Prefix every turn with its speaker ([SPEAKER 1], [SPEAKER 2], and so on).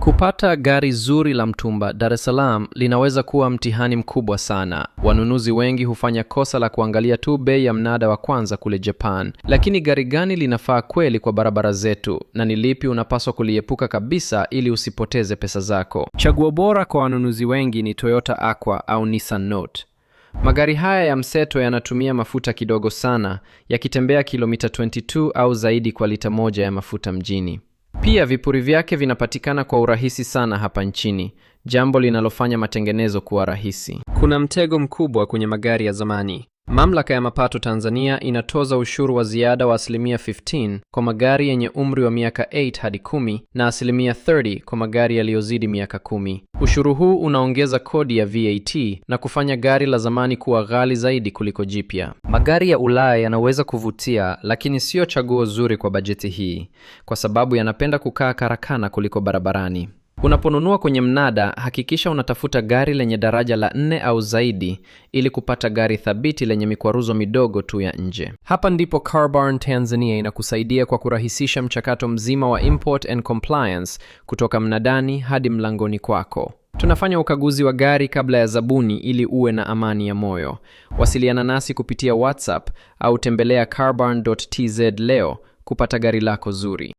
[SPEAKER 1] Kupata gari zuri la mtumba Dar es Salaam linaweza kuwa mtihani mkubwa sana. Wanunuzi wengi hufanya kosa la kuangalia tu bei ya mnada wa kwanza kule Japan. Lakini gari gani linafaa kweli kwa barabara zetu, na ni lipi unapaswa kuliepuka kabisa ili usipoteze pesa zako? Chaguo bora kwa wanunuzi wengi ni Toyota Aqua au Nissan Note. Magari haya ya mseto yanatumia mafuta kidogo sana, yakitembea kilomita 22 au zaidi kwa lita moja ya mafuta mjini. Pia vipuri vyake vinapatikana kwa urahisi sana hapa nchini, jambo linalofanya matengenezo kuwa rahisi. Kuna mtego mkubwa kwenye magari ya zamani. Mamlaka ya Mapato Tanzania inatoza ushuru wa ziada wa 15% kwa magari yenye umri wa miaka 8 hadi 10 na 30% kwa magari yaliyozidi miaka 10. Ushuru huu unaongeza kodi ya VAT na kufanya gari la zamani kuwa ghali zaidi kuliko jipya. Magari ya Ulaya yanaweza kuvutia, lakini sio chaguo zuri kwa bajeti hii, kwa sababu yanapenda kukaa karakana kuliko barabarani. Unaponunua kwenye mnada, hakikisha unatafuta gari lenye daraja la 4 au zaidi ili kupata gari thabiti lenye mikwaruzo midogo tu ya nje. Hapa ndipo Car Barn Tanzania inakusaidia kwa kurahisisha mchakato mzima wa import and compliance kutoka mnadani hadi mlangoni kwako. Tunafanya ukaguzi wa gari kabla ya zabuni ili uwe na amani ya moyo. Wasiliana nasi kupitia WhatsApp au tembelea carbarn.tz leo kupata gari lako zuri.